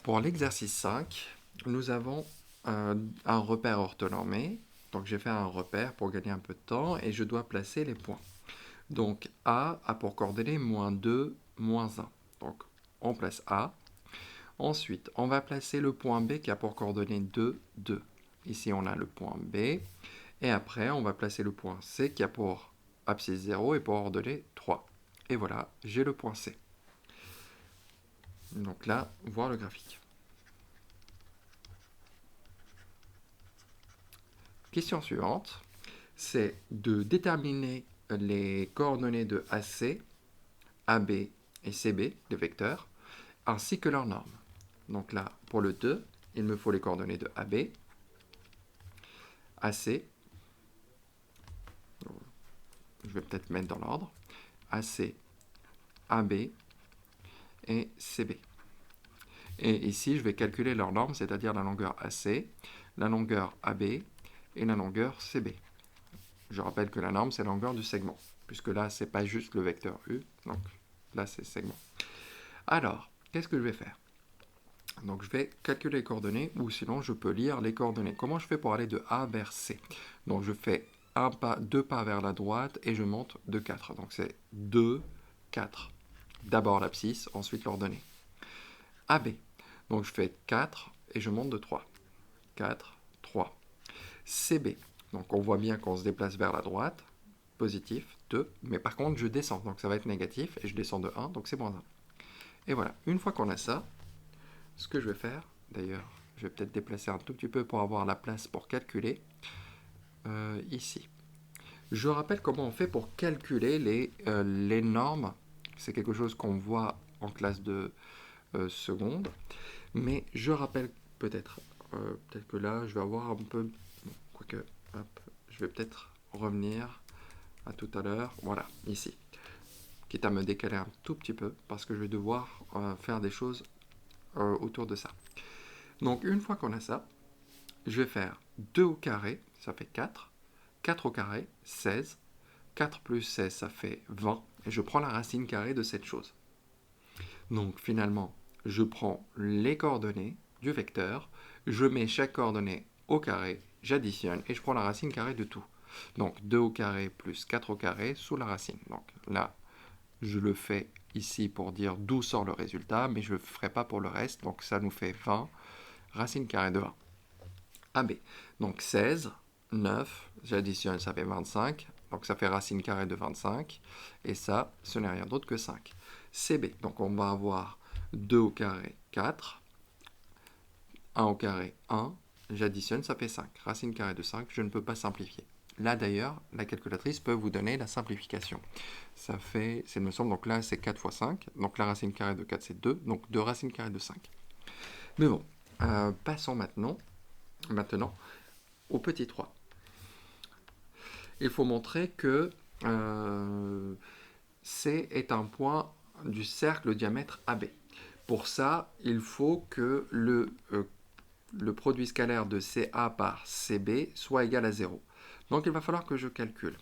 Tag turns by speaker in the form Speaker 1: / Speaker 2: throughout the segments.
Speaker 1: Pour l'exercice 5, nous avons un repère orthonormé. Donc j'ai fait un repère pour gagner un peu de temps et je dois placer les points. Donc A a pour coordonnées -2, -1. Donc on place A. Ensuite, on va placer le point B qui a pour coordonnées 2, 2. Ici, on a le point B. Et après, on va placer le point C qui a pour abscisse 0 et pour ordonnée 3. Et voilà, j'ai le point C. Donc là, voir le graphique. Question suivante, c'est de déterminer les coordonnées de AC, AB et CB, des vecteurs, ainsi que leurs normes. Donc là, pour le 2, il me faut les coordonnées de AB, AC, je vais peut-être mettre dans l'ordre, AC, AB et CB. Et ici, je vais calculer leurs normes, c'est-à-dire la longueur AC, la longueur AB et la longueur CB. Je rappelle que la norme, c'est la longueur du segment, puisque là, c'est pas juste le vecteur U, donc là, c'est segment. Alors, qu'est-ce que je vais faire? Donc, je vais calculer les coordonnées, ou sinon, je peux lire les coordonnées. Comment je fais pour aller de A vers C? Donc, je fais deux pas vers la droite et je monte de 4. Donc, c'est 2, 4. D'abord l'abscisse, ensuite l'ordonnée. AB. Donc, je fais 4 et je monte de 3. 4, 3. CB. Donc, on voit bien qu'on se déplace vers la droite. Positif, 2. Mais par contre, je descends. Donc, ça va être négatif. Et je descends de 1. Donc, c'est -1. Et voilà. Une fois qu'on a ça, ce que je vais faire, d'ailleurs, je vais peut-être déplacer un tout petit peu pour avoir la place pour calculer. Ici. Je rappelle comment on fait pour calculer les normes. C'est quelque chose qu'on voit en classe de seconde. Mais je rappelle peut-être que là, je vais avoir un peu... Bon, quoique, hop, je vais peut-être revenir à tout à l'heure. Voilà, ici. Quitte à me décaler un tout petit peu, parce que je vais devoir faire des choses autour de ça. Donc, une fois qu'on a ça, je vais faire 2 au carré, ça fait 4. 4 au carré, 16. 4 plus 16, ça fait 20. Et je prends la racine carrée de cette chose. Donc, finalement, je prends les coordonnées du vecteur, je mets chaque coordonnée au carré, j'additionne et je prends la racine carrée de tout. Donc 2 au carré plus 4 au carré sous la racine. Donc là, je le fais ici pour dire d'où sort le résultat, mais je ne le ferai pas pour le reste. Donc ça nous fait 20, racine carrée de 20. AB. Donc 16, 9, j'additionne, ça fait 25. Donc ça fait racine carrée de 25. Et ça, ce n'est rien d'autre que 5. CB. Donc on va avoir 2 au carré, 4. 1 au carré, 1. J'additionne, ça fait 5. Racine carrée de 5, je ne peux pas simplifier. Là d'ailleurs, la calculatrice peut vous donner la simplification. Ça fait, il me semble, donc là c'est 4 fois 5. Donc la racine carrée de 4 c'est 2. Donc 2 racines carrées de 5. Mais bon, passons maintenant au petit 3. Il faut montrer que C est un point du cercle diamètre AB. Pour ça, il faut que le produit scalaire de CA par CB soit égal à 0. Donc il va falloir que je calcule.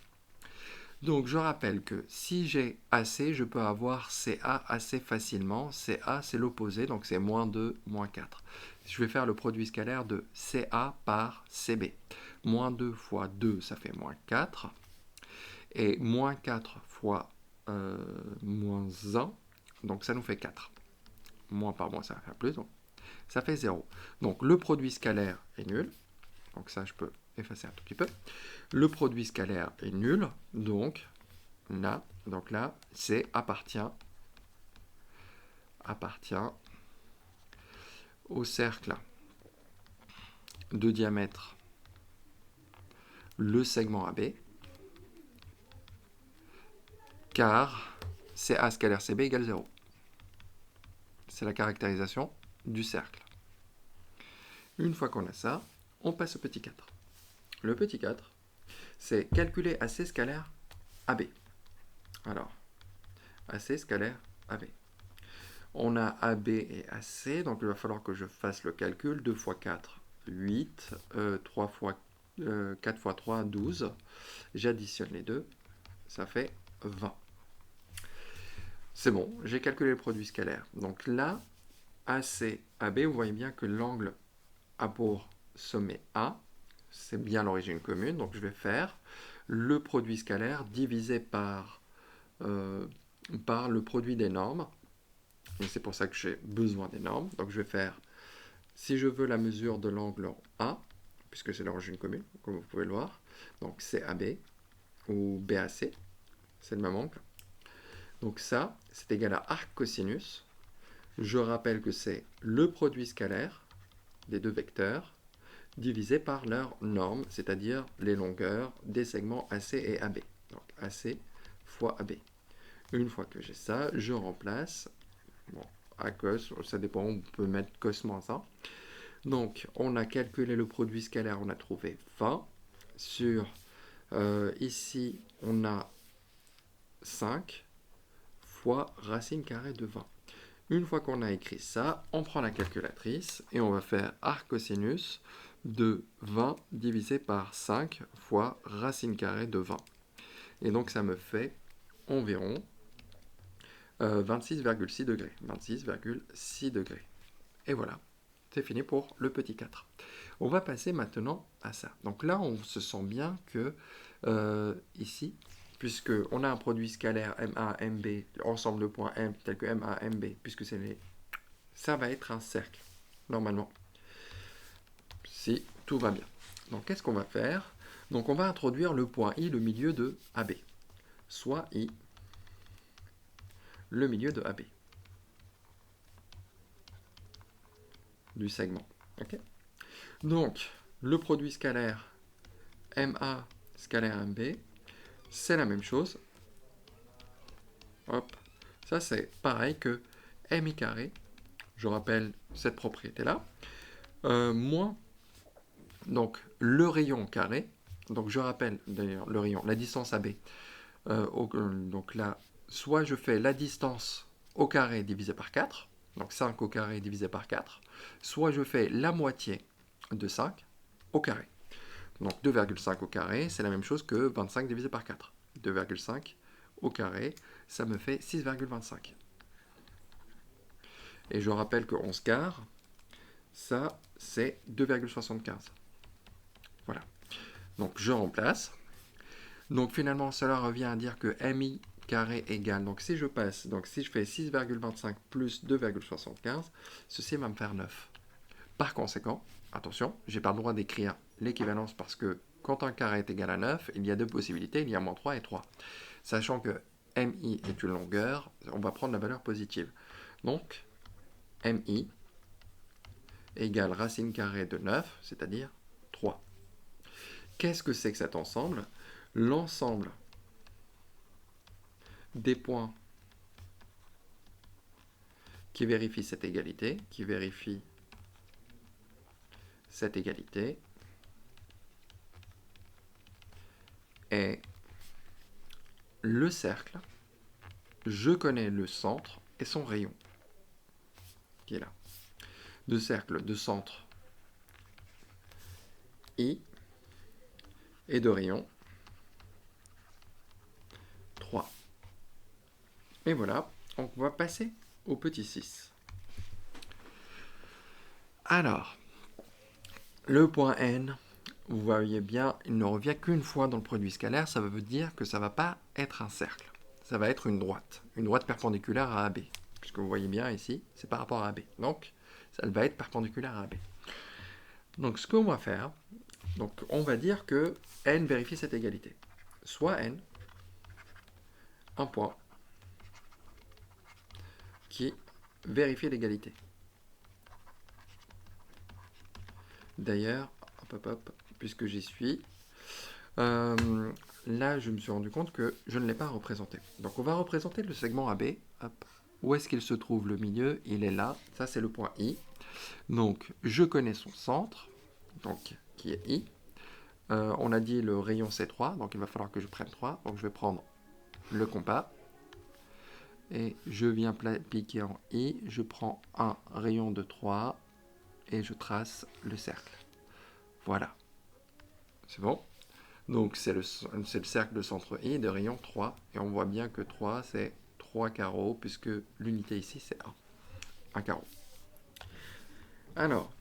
Speaker 1: Donc je rappelle que si j'ai AC, je peux avoir CA assez facilement. CA c'est l'opposé, donc c'est -2, -4. Je vais faire le produit scalaire de CA par CB. -2 fois 2, ça fait -4. Et -4 fois -1, donc ça nous fait 4. Moins par moins, ça va faire plus, donc ça fait 0. Donc le produit scalaire est nul. Donc ça, je peux effacer un tout petit peu. Le produit scalaire est nul. Donc là, C appartient au cercle de diamètre le segment AB, car CA scalaire CB égale 0. C'est la caractérisation du cercle. Une fois qu'on a ça, on passe au petit 4. Le petit 4, c'est calculer AC scalaire AB. Alors, AC scalaire AB. On a AB et AC, donc il va falloir que je fasse le calcul. 2 fois 4, 8. 3 fois, 4 fois 3, 12. J'additionne les deux, ça fait 20. C'est bon, j'ai calculé le produit scalaire. Donc là, AC, AB, vous voyez bien que l'angle a pour sommet A, c'est bien l'origine commune, donc je vais faire le produit scalaire divisé par le produit des normes, et c'est pour ça que j'ai besoin des normes, donc je vais faire, si je veux la mesure de l'angle A, puisque c'est l'origine commune, comme vous pouvez le voir, donc CAB, ou BAC, c'est le même angle, donc ça, c'est égal à arc cosinus. Je rappelle que c'est le produit scalaire des deux vecteurs divisé par leur norme, c'est-à-dire les longueurs des segments AC et AB. Donc AC fois AB. Une fois que j'ai ça, je remplace, bon, à cos, ça dépend, on peut mettre cos moins 1. Donc on a calculé le produit scalaire, on a trouvé 20 sur, ici on a 5 fois racine carrée de 20. Une fois qu'on a écrit ça, on prend la calculatrice et on va faire arc cosinus de 20 divisé par 5 fois racine carrée de 20. Et donc ça me fait environ 26,6 degrés. 26,6 degrés. Et voilà, c'est fini pour le petit 4. On va passer maintenant à ça. Donc là, on se sent bien que ici, puisque on a un produit scalaire MA, MB, ensemble de points M, tel que MA, MB, puisque c'est les... ça va être un cercle, normalement, si tout va bien. Donc qu'est-ce qu'on va faire? Donc on va introduire le point I, le milieu de AB. Soit I, le milieu de AB. Du segment. Okay, donc, le produit scalaire MA scalaire MB, c'est la même chose. Hop, ça c'est pareil que MI carré, je rappelle cette propriété-là, moins donc le rayon carré, donc je rappelle d'ailleurs le rayon, la distance AB, donc là, soit je fais la distance au carré divisé par 4, donc 5 au carré divisé par 4, soit je fais la moitié de 5 au carré. Donc 2,5 au carré, c'est la même chose que 25 divisé par 4. 2,5 au carré, ça me fait 6,25. Et je rappelle que 11 quarts, ça c'est 2,75. Voilà. Donc je remplace. Donc finalement, cela revient à dire que MI carré égale, donc si je passe, donc si je fais 6,25 plus 2,75, ceci va me faire 9. Par conséquent, attention, je n'ai pas le droit d'écrire l'équivalence parce que quand un carré est égal à 9, il y a deux possibilités, il y a moins 3 et 3. Sachant que MI est une longueur, on va prendre la valeur positive. Donc, MI égale racine carrée de 9, c'est-à-dire 3. Qu'est-ce que c'est que cet ensemble? L'ensemble des points qui vérifient cette égalité, est le cercle. Je connais le centre et son rayon, qui est là. De cercle de centre I et de rayon 3. Et voilà, on va passer au petit 6. Alors, le point N, vous voyez bien, il ne revient qu'une fois dans le produit scalaire, ça veut dire que ça ne va pas être un cercle. Ça va être une droite perpendiculaire à AB. Puisque vous voyez bien ici, c'est par rapport à AB. Donc, ça va être perpendiculaire à AB. Donc, ce qu'on va faire, donc on va dire que N vérifie cette égalité. Soit N, un point qui vérifie l'égalité. D'ailleurs, puisque j'y suis, là je me suis rendu compte que je ne l'ai pas représenté. Donc on va représenter le segment AB. Hop. Où est-ce qu'il se trouve le milieu? Il est là, ça c'est le point I. Donc je connais son centre, donc qui est I. On a dit le rayon c'est 3, donc il va falloir que je prenne 3. Donc je vais prendre le compas. Et je viens piquer en I, je prends un rayon de 3 et je trace le cercle. Voilà. C'est bon? Donc c'est le cercle de centre I de rayon 3. Et on voit bien que 3 c'est 3 carreaux puisque l'unité ici c'est 1. Un carreau. Alors,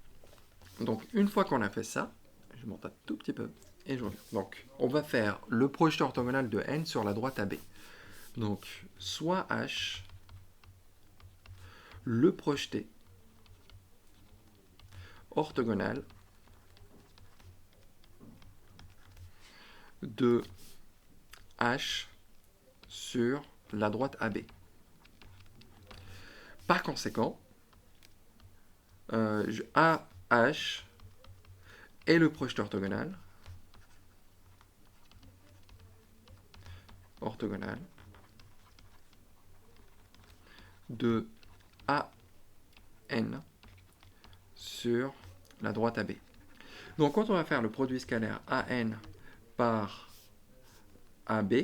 Speaker 1: donc une fois qu'on a fait ça, je monte un tout petit peu et je reviens. Donc, on va faire le projeté orthogonal de n sur la droite AB. Donc, soit H, le projeté orthogonal de H sur la droite AB. Par conséquent, AH est le projeté orthogonal de AN sur la droite AB. Donc quand on va faire le produit scalaire AN par AB,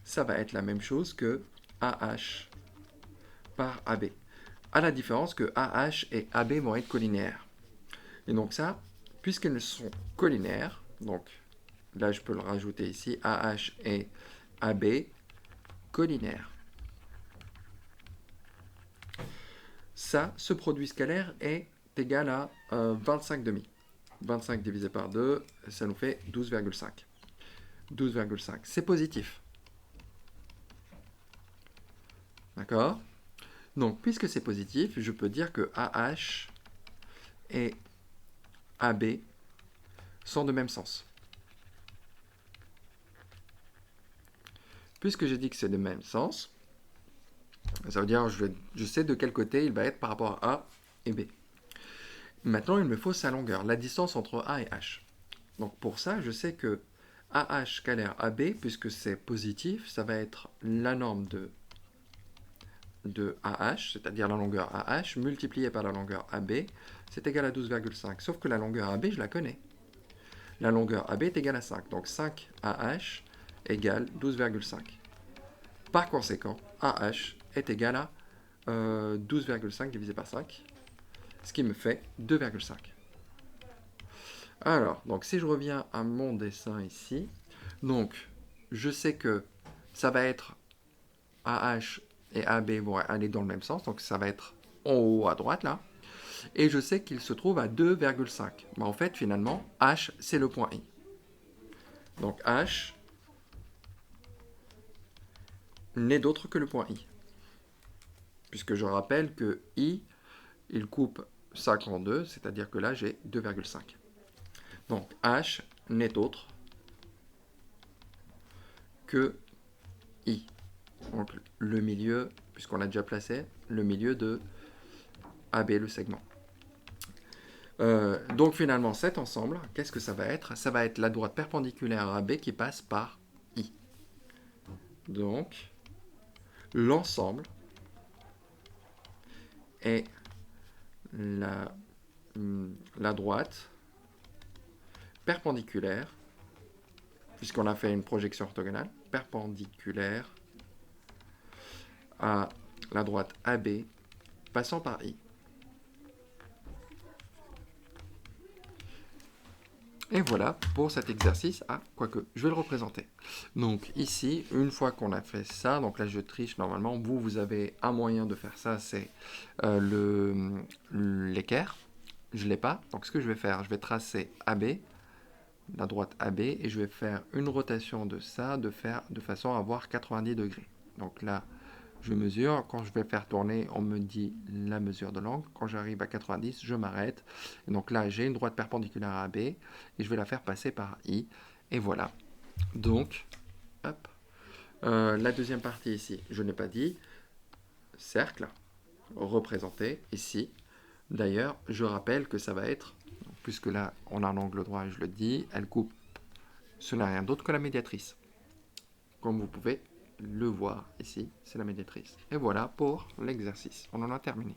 Speaker 1: ça va être la même chose que AH par AB. À la différence que AH et AB vont être collinaires. Et donc ça, puisqu'elles sont collinaires, donc là je peux le rajouter ici, AH et AB collinaires. Ça, ce produit scalaire est égal à 25,5. 25 divisé par 2, ça nous fait 12,5. 12,5, c'est positif. D'accord? Donc, puisque c'est positif, je peux dire que AH et AB sont de même sens. Puisque j'ai dit que c'est de même sens, ça veut dire que je sais de quel côté il va être par rapport à A et B. Maintenant, il me faut sa longueur, la distance entre A et H. Donc pour ça, je sais que AH scalaire AB, puisque c'est positif, ça va être la norme de AH, c'est-à-dire la longueur AH, multipliée par la longueur AB, c'est égal à 12,5. Sauf que la longueur AB, je la connais. La longueur AB est égale à 5. Donc 5 AH égale 12,5. Par conséquent, AH est égal à 12,5 divisé par 5, ce qui me fait 2,5. Alors, donc si je reviens à mon dessin ici, donc je sais que ça va être AH et AB vont aller dans le même sens, donc ça va être en haut à droite là, et je sais qu'il se trouve à 2,5. Mais en fait, finalement, H c'est le point I. Donc H n'est d'autre que le point I. Puisque je rappelle que I, il coupe 5 en 2, c'est-à-dire que là j'ai 2,5. Donc H n'est autre que I. Donc le milieu, puisqu'on l'a déjà placé, le milieu de AB, le segment. Donc finalement, cet ensemble, qu'est-ce que ça va être? Ça va être la droite perpendiculaire à AB qui passe par I. Donc, l'ensemble est la droite perpendiculaire, puisqu'on a fait une projection orthogonale, perpendiculaire à la droite AB passant par I. Et voilà pour cet exercice. Ah, quoique, je vais le représenter. Donc ici, une fois qu'on a fait ça, donc là je triche normalement, vous avez un moyen de faire ça, c'est l'équerre. Je ne l'ai pas, donc ce que je vais faire, je vais tracer AB, la droite AB, et je vais faire une rotation de ça, de façon à avoir 90 degrés. Donc là, je mesure, quand je vais faire tourner, on me dit la mesure de l'angle. Quand j'arrive à 90, je m'arrête. Et donc là, j'ai une droite perpendiculaire à AB et je vais la faire passer par I. Et voilà. Donc, hop. La deuxième partie ici, je n'ai pas dit. Cercle, représenté ici. D'ailleurs, je rappelle que ça va être, puisque là, on a un angle droit, je le dis, elle coupe, ce n'est rien d'autre que la médiatrice. Comme vous pouvez le voir ici, c'est la médiatrice. Et voilà pour l'exercice. On en a terminé.